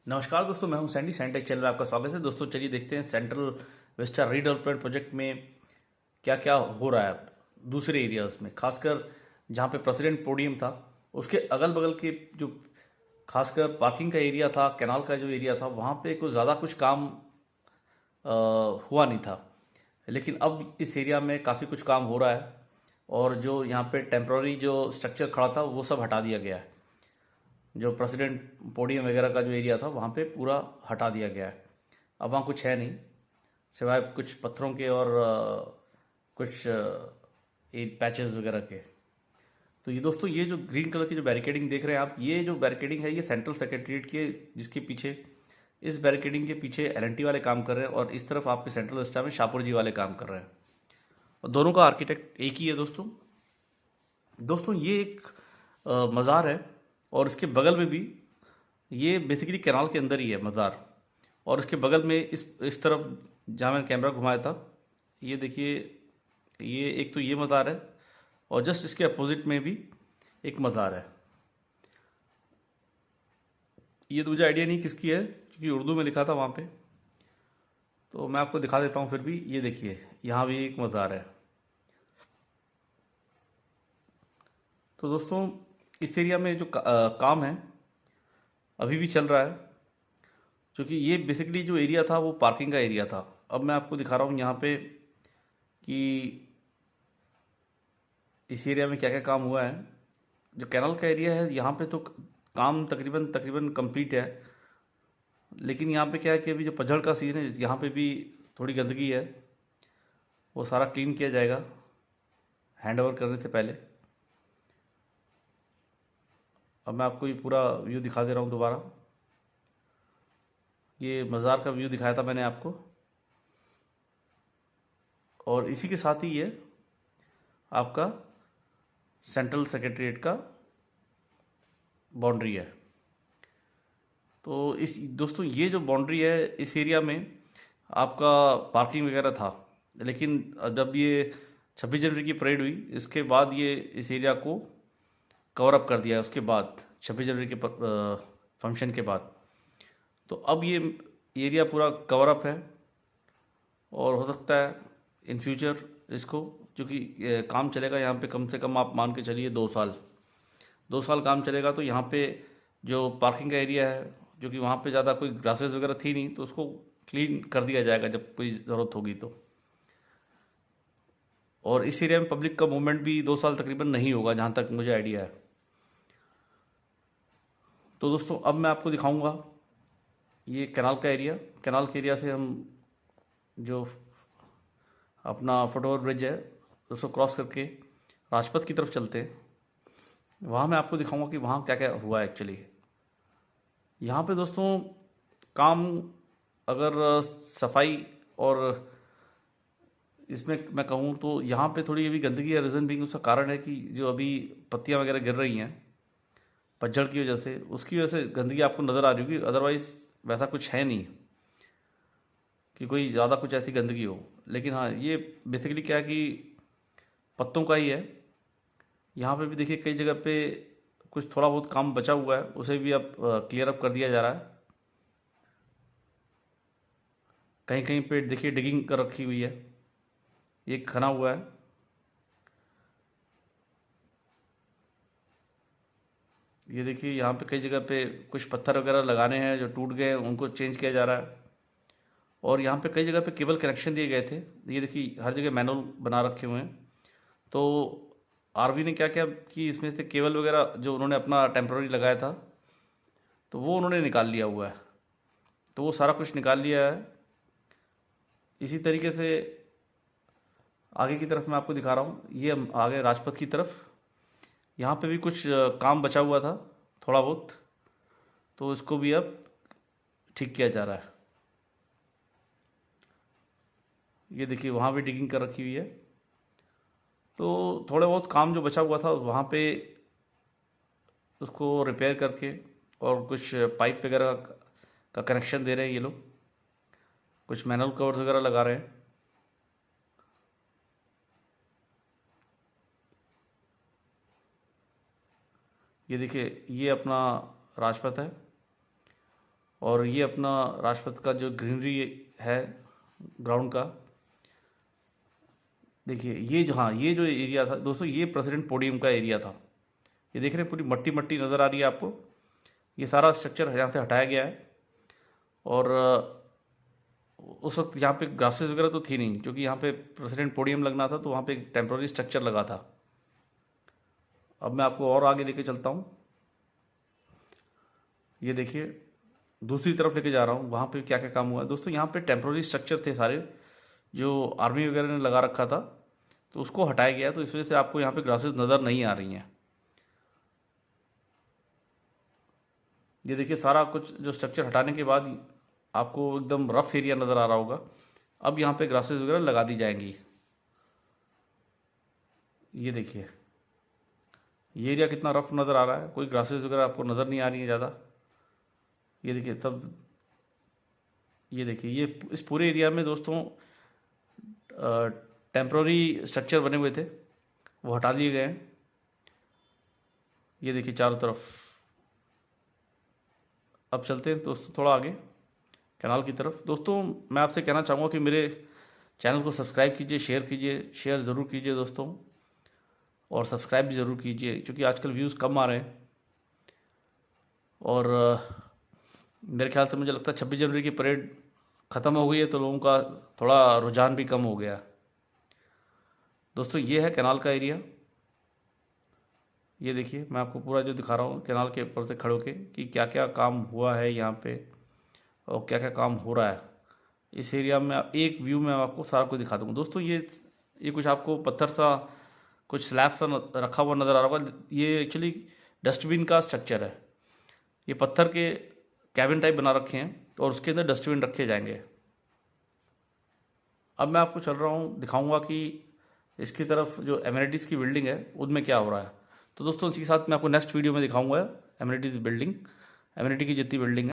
नमस्कार दोस्तों, मैं हूं सैंडी सैंटेक चैनल में आपका स्वागत है। दोस्तों चलिए देखते हैं सेंट्रल वेस्टा रीडेवलपमेंट प्रोजेक्ट में क्या क्या हो रहा है दूसरे एरियाज में, खासकर जहां पे प्रेसिडेंट पोडियम था उसके अगल बगल के जो खासकर पार्किंग का एरिया था, कैनाल का जो एरिया था, वहां पे कुछ ज़्यादा कुछ काम हुआ नहीं था। लेकिन अब इस एरिया में काफ़ी कुछ काम हो रहा है और जो यहाँ पे टेम्प्ररी जो स्ट्रक्चर खड़ा था वो सब हटा दिया गया है। जो प्रेसिडेंट पोडियम वगैरह का जो एरिया था वहाँ पे पूरा हटा दिया गया है। अब वहाँ कुछ है नहीं सिवाय कुछ पत्थरों के और कुछ पैचेस वगैरह के। तो ये दोस्तों, ये जो ग्रीन कलर की जो बैरिकेडिंग देख रहे हैं आप, ये जो बैरिकेडिंग है ये सेंट्रल सेक्रेटरीट के जिसके पीछे, इस बैरिकेडिंग के पीछे एलएनटी वाले काम कर रहे हैं और इस तरफ आपके सेंट्रल वेस्टा में शाहपुर जी वाले काम कर रहे हैं और दोनों का आर्किटेक्ट एक ही है। दोस्तों दोस्तों ये एक मज़ार है और इसके बगल में भी, ये बेसिकली कैनाल के अंदर ही है मज़ार। और इसके बगल में इस तरफ जहाँ मैंने कैमरा घुमाया था, ये देखिए, ये एक तो ये मज़ार है और जस्ट इसके अपोजिट में भी एक मज़ार है। ये तो मुझे आइडिया नहीं किसकी है क्योंकि उर्दू में लिखा था वहाँ पे, तो मैं आपको दिखा देता हूँ फिर भी। ये देखिए, यहाँ भी एक मज़ार है। तो दोस्तों इस एरिया में जो काम है अभी भी चल रहा है, क्योंकि ये बेसिकली जो एरिया था वो पार्किंग का एरिया था। अब मैं आपको दिखा रहा हूँ यहाँ पे कि इस एरिया में क्या क्या काम हुआ है। जो कैनाल का एरिया है यहाँ पे तो काम तकरीबन तकरीबन कंप्लीट है, लेकिन यहाँ पे क्या है कि अभी जो पतझड़ का सीजन है यहाँ पे भी थोड़ी गंदगी है, वो सारा क्लीन किया जाएगा हैंड ओवर करने से पहले। अब मैं आपको ये पूरा व्यू दिखा दे रहा हूँ दोबारा। ये मज़ार का व्यू दिखाया था मैंने आपको और इसी के साथ ही ये आपका सेंट्रल सेक्रेटरीट का बाउंड्री है। तो इस दोस्तों ये जो बाउंड्री है इस एरिया में आपका पार्किंग वगैरह था, लेकिन जब ये 26 जनवरी की परेड हुई इसके बाद ये इस एरिया को कवर अप कर दिया है। उसके बाद 26 जनवरी के फंक्शन के बाद तो अब ये एरिया पूरा कवर अप है और हो सकता है इन फ्यूचर इसको, क्योंकि काम चलेगा यहाँ पे कम से कम आप मान के चलिए 2 साल, 2 साल काम चलेगा। तो यहाँ पे जो पार्किंग का एरिया है, जो कि वहाँ पे ज़्यादा कोई ग्रासेस वगैरह थी नहीं, तो उसको क्लीन कर दिया जाएगा जब कोई ज़रूरत होगी तो। और इस एरिया में पब्लिक का मूवमेंट भी 2 साल तकरीबन नहीं होगा जहाँ तक मुझे आइडिया है। तो दोस्तों अब मैं आपको दिखाऊंगा ये कैनाल का एरिया। कैनाल के एरिया से हम जो अपना फुटओवर ब्रिज है उसको क्रॉस करके राजपथ की तरफ चलते हैं। वहाँ मैं आपको दिखाऊंगा कि वहाँ क्या क्या हुआ है एक्चुअली। यहाँ पे दोस्तों काम, अगर सफाई और इसमें मैं कहूँ तो यहाँ पे थोड़ी अभी गंदगी है। रीज़न बिंग उसका कारण है कि जो अभी पत्तियाँ वगैरह गिर रही हैं पतझड़ की वजह से, उसकी वजह से गंदगी आपको नज़र आ रही होगी। अदरवाइज़ वैसा कुछ है नहीं कि कोई ज़्यादा कुछ ऐसी गंदगी हो। लेकिन हाँ, ये बेसिकली क्या है कि पत्तों का ही है। यहाँ पे भी देखिए कई जगह पे कुछ थोड़ा बहुत काम बचा हुआ है, उसे भी अब क्लियर अप कर दिया जा रहा है। कहीं कहीं पे देखिए डिगिंग कर रखी हुई है, ये खना हुआ है। ये देखिए यहाँ पे कई जगह पे कुछ पत्थर वगैरह लगाने हैं जो टूट गए हैं, उनको चेंज किया जा रहा है। और यहाँ पे कई जगह पे केबल कनेक्शन दिए गए थे, ये देखिए हर जगह मैनुअल बना रखे हुए हैं। तो आरबी ने क्या किया कि इसमें से केबल वगैरह जो उन्होंने अपना टेम्प्रोरी लगाया था तो वो उन्होंने निकाल लिया हुआ है। तो वो सारा कुछ निकाल लिया है। इसी तरीके से आगे की तरफ मैं आपको दिखा रहा हूँ, ये हम आगे राजपथ की तरफ, यहाँ पे भी कुछ काम बचा हुआ था थोड़ा बहुत, तो इसको भी अब ठीक किया जा रहा है। ये देखिए वहाँ भी डिगिंग कर रखी हुई है। तो थोड़े बहुत काम जो बचा हुआ था वहाँ पे उसको रिपेयर करके और कुछ पाइप वगैरह का कनेक्शन दे रहे हैं ये लोग, कुछ मैनुअल कवर्स वगैरह लगा रहे हैं। ये देखिए ये अपना राजपथ है और ये अपना राजपथ का जो ग्रीनरी है ग्राउंड का, देखिए ये जो, हाँ ये जो एरिया था दोस्तों, ये प्रेसिडेंट पोडियम का एरिया था। ये देख रहे हैं पूरी मट्टी मट्टी नज़र आ रही है आपको। ये सारा स्ट्रक्चर यहाँ से हटाया गया है। और उस वक्त यहाँ पे ग्रासेस वगैरह तो थी नहीं, क्योंकि यहाँ पे प्रेसिडेंट पोडियम लगना था, तो वहाँ पे एक टेम्प्रोरी स्ट्रक्चर लगा था। अब मैं आपको और आगे लेके चलता हूँ। ये देखिए दूसरी तरफ लेके जा रहा हूँ, वहाँ पे क्या क्या काम हुआ है दोस्तों। यहाँ पे टेम्प्रोरी स्ट्रक्चर थे सारे, जो आर्मी वगैरह ने लगा रखा था, तो उसको हटाया गया। तो इस वजह से आपको यहाँ पे ग्रासेस नज़र नहीं आ रही हैं। ये देखिए सारा कुछ जो स्ट्रक्चर हटाने के बाद आपको एकदम रफ एरिया नज़र आ रहा होगा। अब यहाँ पे ग्रासेस वगैरह लगा दी जाएंगी। ये देखिए ये एरिया कितना रफ नज़र आ रहा है, कोई ग्रासेस वगैरह आपको नज़र नहीं आ रही है ज़्यादा। ये देखिए सब, ये देखिए ये इस पूरे एरिया में दोस्तों टेम्प्रोरी स्ट्रक्चर बने हुए थे, वो हटा दिए गए हैं। ये देखिए चारों तरफ। अब चलते हैं दोस्तों थोड़ा आगे कैनाल की तरफ। दोस्तों मैं आपसे कहना चाहूँगा कि मेरे चैनल को सब्सक्राइब कीजिए, शेयर कीजिए, शेयर ज़रूर कीजिए दोस्तों, और सब्सक्राइब भी ज़रूर कीजिए, क्योंकि आजकल व्यूज़ कम आ रहे हैं। और मेरे ख्याल से मुझे लगता है 26 जनवरी की परेड ख़त्म हो गई है, तो लोगों का थोड़ा रुझान भी कम हो गया। दोस्तों ये है कैनाल का एरिया। ये देखिए मैं आपको पूरा जो दिखा रहा हूँ कैनाल के ऊपर से खड़े होके कि क्या क्या काम हुआ है यहाँ पे और क्या क्या काम हो रहा है इस एरिया में। एक व्यू में आपको सारा कुछ दिखा दूँगा दोस्तों। ये कुछ आपको पत्थर सा, कुछ स्लैब सा रखा हुआ नज़र आ रहा होगा। ये एक्चुअली डस्टबिन का स्ट्रक्चर है। ये पत्थर के कैबिन टाइप बना रखे हैं और उसके अंदर डस्टबिन रखे जाएंगे। अब मैं आपको चल रहा हूँ, दिखाऊंगा कि इसकी तरफ जो एमिनिटीज़ की बिल्डिंग है उनमें क्या हो रहा है। तो दोस्तों इसी के साथ मैं आपको नेक्स्ट वीडियो में दिखाऊंगा एमिनिटीज़ बिल्डिंग, एमिनिटी की जितनी बिल्डिंग है।